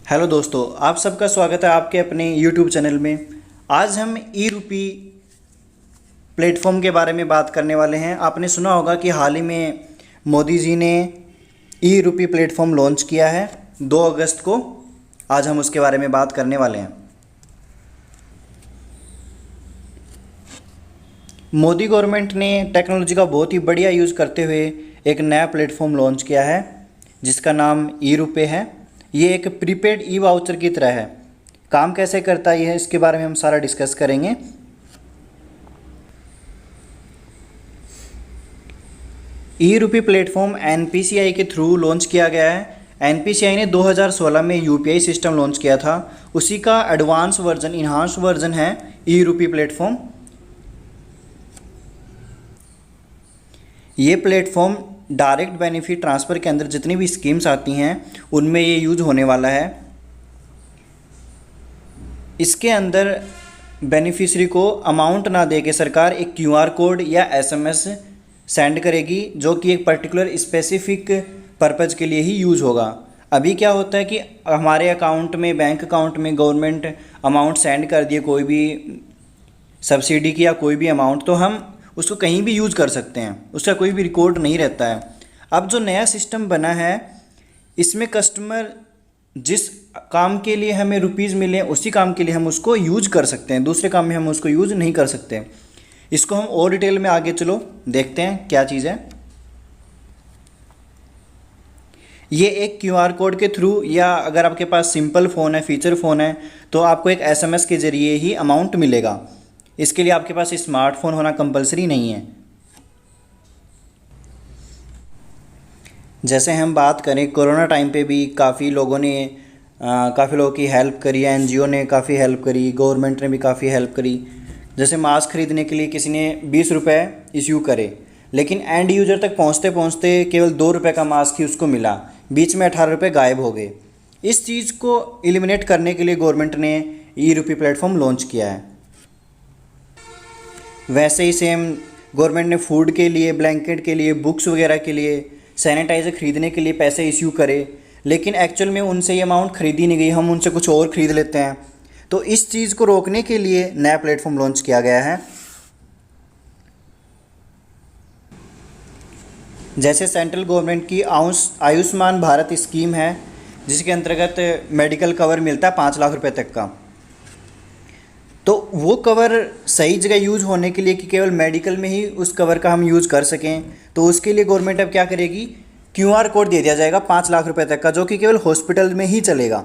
Hello दोस्तों, आप सबका स्वागत है आपके अपने यूट्यूब चैनल में। आज हम ई रूपी प्लेटफॉर्म के बारे में बात करने वाले हैं। आपने सुना होगा कि हाल ही में मोदी जी ने ई रूपी प्लेटफॉर्म लॉन्च किया है 2 अगस्त को। आज हम उसके बारे में बात करने वाले हैं। मोदी गवर्नमेंट ने टेक्नोलॉजी का बहुत ही बढ़िया यूज़ करते हुए एक नया प्लेटफॉर्म लॉन्च किया है जिसका नाम ई रुपए है। ये एक प्रीपेड ई वाउचर की तरह है। काम कैसे करता है ये इसके बारे में हम सारा डिस्कस करेंगे। ई रुपी प्लेटफॉर्म एनपीसीआई के थ्रू लॉन्च किया गया है। एनपीसीआई ने 2016 में यूपीआई सिस्टम लॉन्च किया था, उसी का एडवांस वर्जन, इन्हांस वर्जन है ई रुपी प्लेटफॉर्म। ये प्लेटफॉर्म डायरेक्ट बेनिफिट ट्रांसफ़र के अंदर जितनी भी स्कीम्स आती हैं उनमें ये यूज होने वाला है। इसके अंदर बेनिफिशरी को अमाउंट ना दे के सरकार एक क्यूआर कोड या एसएमएस सेंड करेगी जो कि एक पर्टिकुलर स्पेसिफिक पर्पज़ के लिए ही यूज़ होगा। अभी क्या होता है कि हमारे अकाउंट में, बैंक अकाउंट में गवर्नमेंट अमाउंट सेंड कर दिए, कोई भी सब्सिडी की या कोई भी अमाउंट, तो हम उसको कहीं भी यूज़ कर सकते हैं, उसका कोई भी रिकॉर्ड नहीं रहता है। अब जो नया सिस्टम बना है इसमें कस्टमर जिस काम के लिए हमें रुपीज़ मिले उसी काम के लिए हम उसको यूज कर सकते हैं, दूसरे काम में हम उसको यूज नहीं कर सकते। इसको हम और डिटेल में आगे चलो देखते हैं क्या चीज़ है। ये एक क्यूआर कोड के थ्रू, या अगर आपके पास सिंपल फ़ोन है, फीचर फ़ोन है, तो आपको एक एसएमएस के ज़रिए ही अमाउंट मिलेगा। इसके लिए आपके पास स्मार्टफोन होना कंपलसरी नहीं है। जैसे हम बात करें, कोरोना टाइम पे भी काफ़ी लोगों की हेल्प करी है, एनजीओ ने काफ़ी हेल्प करी, गवर्नमेंट ने भी काफ़ी हेल्प करी। जैसे मास्क खरीदने के लिए किसी ने 20 रुपये इश्यू करे, लेकिन एंड यूजर तक पहुंचते पहुंचते केवल 2 रुपये का मास्क ही उसको मिला, बीच में 18 रुपये गायब हो गए। इस चीज़ को एलिमिनेट करने के लिए गवर्नमेंट ने ई रुपी प्लेटफॉर्म लॉन्च किया है। वैसे ही सेम गवर्नमेंट ने फूड के लिए, ब्लैंकेट के लिए, बुक्स वगैरह के लिए, सैनिटाइज़र खरीदने के लिए पैसे इश्यू करे, लेकिन एक्चुअल में उनसे ये अमाउंट खरीदी नहीं गई, हम उनसे कुछ और ख़रीद लेते हैं। तो इस चीज़ को रोकने के लिए नया प्लेटफॉर्म लॉन्च किया गया है। जैसे सेंट्रल गवर्नमेंट की आयुष्मान भारत स्कीम है जिसके अंतर्गत मेडिकल कवर मिलता है 5 लाख रुपए तक का। तो वो कवर सही जगह यूज़ होने के लिए कि केवल मेडिकल में ही उस कवर का हम यूज़ कर सकें, तो उसके लिए गवर्नमेंट अब क्या करेगी, क्यूआर कोड दे दिया जाएगा 5 लाख रुपए तक का, जो कि केवल हॉस्पिटल में ही चलेगा।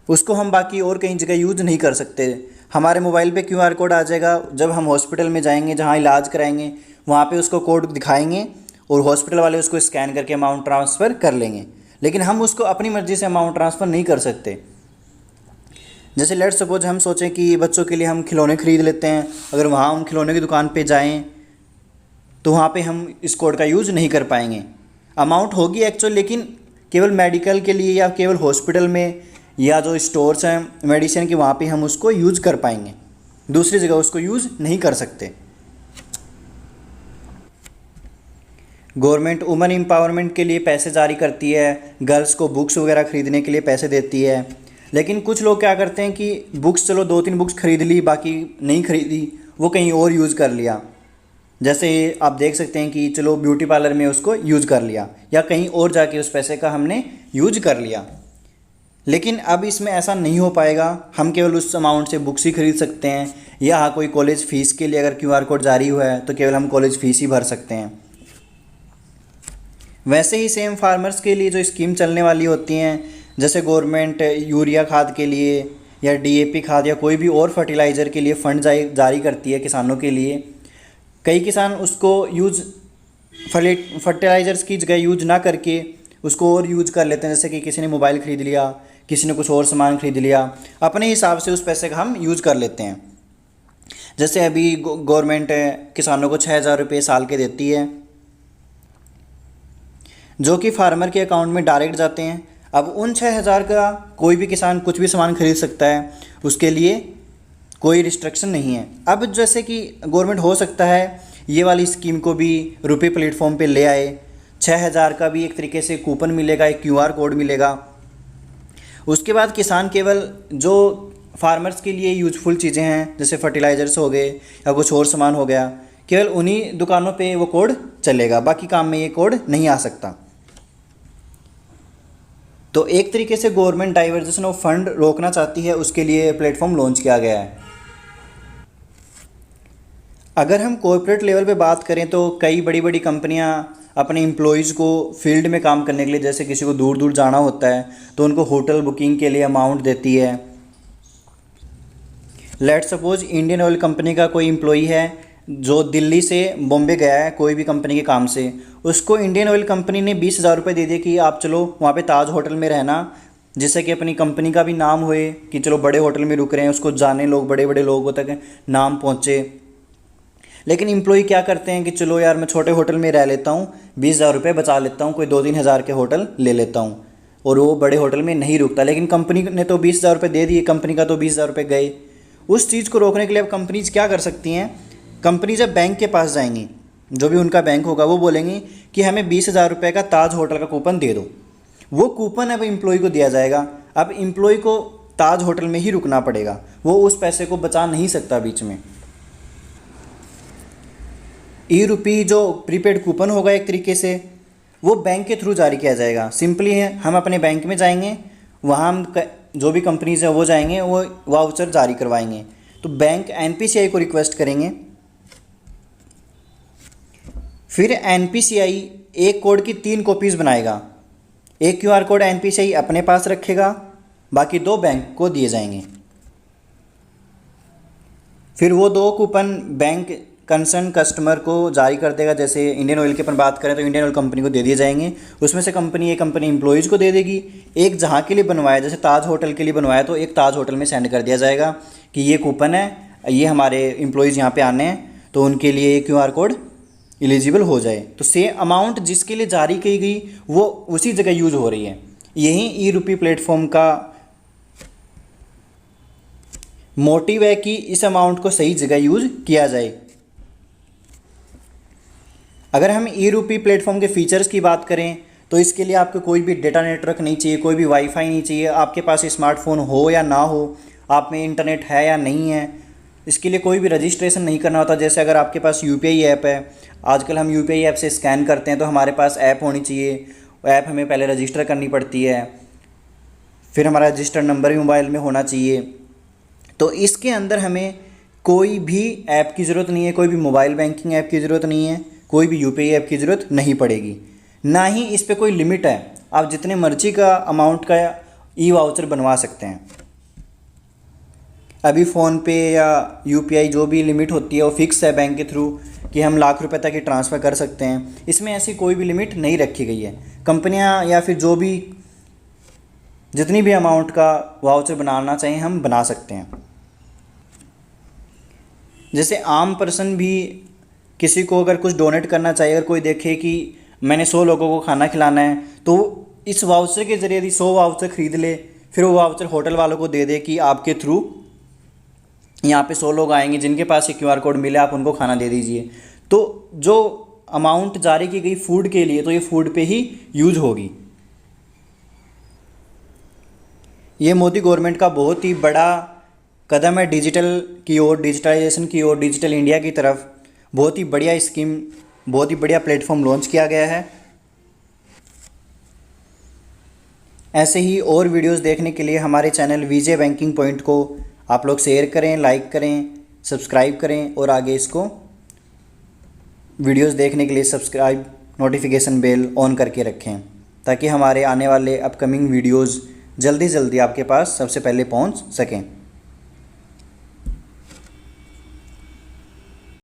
उसको हम बाकी और कहीं जगह यूज़ नहीं कर सकते। हमारे मोबाइल पे क्यूआर कोड आ जाएगा, जब हम हॉस्पिटल में जाएंगे, जहाँ इलाज कराएंगे, वहाँ पे उसको कोड दिखाएंगे और हॉस्पिटल वाले उसको स्कैन करके अमाउंट ट्रांसफ़र कर लेंगे। लेकिन हम उसको अपनी मर्ज़ी से अमाउंट ट्रांसफ़र नहीं कर सकते। जैसे लेट सपोज हम सोचें कि बच्चों के लिए हम खिलौने ख़रीद लेते हैं, अगर वहाँ हम खिलौने की दुकान पे जाएं तो वहाँ पे हम इस कोड का यूज़ नहीं कर पाएंगे। अमाउंट होगी एक्चुअल, लेकिन केवल मेडिकल के लिए या केवल हॉस्पिटल में या जो स्टोर्स हैं मेडिसिन के, वहाँ पे हम उसको यूज़ कर पाएंगे, दूसरी जगह उसको यूज़ नहीं कर सकते। गवर्नमेंट वुमेन एम्पावरमेंट के लिए पैसे जारी करती है, गर्ल्स को बुक्स वगैरह ख़रीदने के लिए पैसे देती है। लेकिन कुछ लोग क्या करते हैं कि बुक्स, चलो 2-3 बुक्स खरीद ली, बाकी नहीं खरीदी, वो कहीं और यूज़ कर लिया। जैसे आप देख सकते हैं कि चलो ब्यूटी पार्लर में उसको यूज़ कर लिया, या कहीं और जाके उस पैसे का हमने यूज कर लिया। लेकिन अब इसमें ऐसा नहीं हो पाएगा। हम केवल उस अमाउंट से बुक्स ही खरीद सकते हैं, या हाँ कोई कॉलेज फ़ीस के लिए अगर क्यूआर कोड जारी हुआ है तो केवल हम कॉलेज फ़ीस ही भर सकते हैं। वैसे ही सेम फार्मर्स के लिए जो स्कीम चलने वाली होती हैं, जैसे गवर्नमेंट यूरिया खाद के लिए या डीएपी खाद या कोई भी और फर्टिलाइज़र के लिए फ़ंड जारी करती है किसानों के लिए। कई किसान उसको यूज़ फर्टिलाइज़र्स की जगह यूज ना करके उसको और यूज कर लेते हैं। जैसे कि किसी ने मोबाइल ख़रीद लिया, किसी ने कुछ और सामान ख़रीद लिया, अपने हिसाब से उस पैसे का हम यूज़ कर लेते हैं। जैसे अभी गवर्नमेंट किसानों को 6,000 रुपये साल के देती है, जो कि फार्मर के अकाउंट में डायरेक्ट जाते हैं। अब उन 6,000 का कोई भी किसान कुछ भी सामान खरीद सकता है, उसके लिए कोई रिस्ट्रिक्शन नहीं है। अब जैसे कि गवर्नमेंट हो सकता है ये वाली स्कीम को भी रुपए प्लेटफॉर्म पे ले आए, 6,000 का भी एक तरीके से कूपन मिलेगा, एक क्यूआर कोड मिलेगा, उसके बाद किसान केवल जो फार्मर्स के लिए यूजफुल चीज़ें हैं जैसे फर्टिलाइज़र्स हो गए या कुछ और सामान हो गया, केवल उन्हीं दुकानों पे वो कोड चलेगा, बाकी काम में ये कोड नहीं आ सकता। तो एक तरीके से गवर्नमेंट डाइवर्जेशन ऑफ फंड रोकना चाहती है, उसके लिए प्लेटफॉर्म लॉन्च किया गया है। अगर हम कॉर्पोरेट लेवल पे बात करें तो कई बड़ी बड़ी कंपनियां अपने एम्प्लॉयज़ को फील्ड में काम करने के लिए, जैसे किसी को दूर दूर जाना होता है तो उनको होटल बुकिंग के लिए अमाउंट देती है। Let suppose Indian oil company का कोई एम्प्लॉई है जो दिल्ली से बॉम्बे गया है कोई भी कंपनी के काम से, उसको इंडियन ऑयल कंपनी ने 20,000 रुपये दे दिए कि आप चलो वहाँ पे ताज होटल में रहना, जिससे कि अपनी कंपनी का भी नाम होए कि चलो बड़े होटल में रुक रहे हैं, उसको जाने लोग, बड़े बड़े लोगों तक नाम पहुँचे। लेकिन एम्प्लॉई क्या करते हैं कि चलो यार मैं छोटे होटल में रह लेता हूँ, 20,000 रुपये बचा लेता हूँ, कोई 2-3 हज़ार के होटल ले लेता हूँ, और वो बड़े होटल में नहीं रुकता। लेकिन कंपनी ने तो 20,000 रुपये दे दिए, कंपनी का तो 20,000 रुपये गए। उस चीज़ को रोकने के लिए अब कंपनीज क्या कर सकती हैं, कंपनी जब बैंक के पास जाएंगी, जो भी उनका बैंक होगा, वो बोलेंगी कि हमें 20,000 रुपये का ताज होटल का कूपन दे दो। वो कूपन अब एम्प्लॉय को दिया जाएगा। अब एम्प्लॉय को ताज होटल में ही रुकना पड़ेगा, वो उस पैसे को बचा नहीं सकता बीच में। ई-रुपी जो प्रीपेड कूपन होगा एक तरीके से, वो बैंक के थ्रू जारी किया जाएगा। सिंपली है, हम अपने बैंक में जाएंगे, वहाँ हम जो भी कंपनीज है वो जाएंगे, वो वाउचर जारी करवाएंगे। तो बैंक एनपीसीआई को रिक्वेस्ट करेंगे, फिर एनपीसीआई एक कोड की 3 कॉपीज़ बनाएगा। एक क्यूआर कोड एनपीसीआई अपने पास रखेगा, बाकी 2 बैंक को दिए जाएंगे। फिर वो 2 कूपन बैंक कंसर्न कस्टमर को जारी कर देगा। जैसे इंडियन ऑयल की अपन बात करें तो इंडियन ऑयल कंपनी को दे दिए जाएंगे, उसमें से एक कंपनी एम्प्लॉयज़ को दे देगी। एक जहाँ के लिए बनवाया, जैसे ताज होटल के लिए बनवाया, तो एक ताज होटल में सेंड कर दिया जाएगा कि ये कूपन है, ये हमारे एम्प्लॉयज़ यहाँ पे आने हैं, तो उनके लिए ये क्यूआर कोड एलिजिबल हो जाए। तो सेम अमाउंट जिसके लिए जारी की गई वो उसी जगह यूज़ हो रही है। यही ई-रुपी प्लेटफॉर्म का मोटिव है कि इस अमाउंट को सही जगह यूज़ किया जाए। अगर हम ई-रुपी प्लेटफॉर्म के फीचर्स की बात करें तो इसके लिए आपको कोई भी डेटा नेटवर्क नहीं चाहिए, कोई भी वाईफाई नहीं चाहिए, आपके पास स्मार्टफोन हो या ना हो, आप में इंटरनेट है या नहीं है, इसके लिए कोई भी रजिस्ट्रेशन नहीं करना होता। जैसे अगर आपके पास यूपीआई ऐप है, आजकल हम यूपीआई ऐप से स्कैन करते हैं, तो हमारे पास ऐप होनी चाहिए। ऐप हमें पहले रजिस्टर करनी पड़ती है, फिर हमारा रजिस्टर्ड नंबर भी मोबाइल में होना चाहिए। तो इसके अंदर हमें कोई भी ऐप की ज़रूरत नहीं है, कोई भी मोबाइल बैंकिंग ऐप की ज़रूरत नहीं है, कोई भी यूपीआई ऐप की ज़रूरत नहीं पड़ेगी, ना ही इस पे कोई लिमिट है। आप जितने मर्जी का अमाउंट का ई वाउचर बनवा सकते हैं। अभी फ़ोन पे या यूपीआई जो भी लिमिट होती है वो फिक्स है बैंक के थ्रू कि हम लाख रुपए तक ही ट्रांसफ़र कर सकते हैं। इसमें ऐसी कोई भी लिमिट नहीं रखी गई है। कंपनियां या फिर जो भी जितनी भी अमाउंट का वाउचर बनाना चाहिए हम बना सकते हैं। जैसे आम पर्सन भी किसी को अगर कुछ डोनेट करना चाहिए, अगर कोई देखे कि मैंने 100 लोगों को खाना खिलाना है, तो इस वाउचर के ज़रिए यदि 100 वाउचर ख़रीद ले, फिर वो वाउचर होटल वालों को दे दे कि आपके थ्रू यहाँ पे 100 लोग आएंगे जिनके पास ये क्यूआर कोड मिले, आप उनको खाना दे दीजिए। तो जो अमाउंट जारी की गई फूड के लिए, तो ये फूड पे ही यूज़ होगी। ये मोदी गवर्नमेंट का बहुत ही बड़ा कदम है डिजिटल की ओर, डिजिटलाइजेशन की ओर, डिजिटल इंडिया की तरफ। बहुत ही बढ़िया स्कीम, बहुत ही बढ़िया प्लेटफॉर्म लॉन्च किया गया है। ऐसे ही और वीडियोस देखने के लिए हमारे चैनल विजय बैंकिंग पॉइंट को आप लोग शेयर करें, लाइक करें, सब्सक्राइब करें, और आगे इसको वीडियोस देखने के लिए सब्सक्राइब, नोटिफिकेशन बेल ऑन करके रखें, ताकि हमारे आने वाले अपकमिंग वीडियोस जल्दी आपके पास सबसे पहले पहुंच सकें।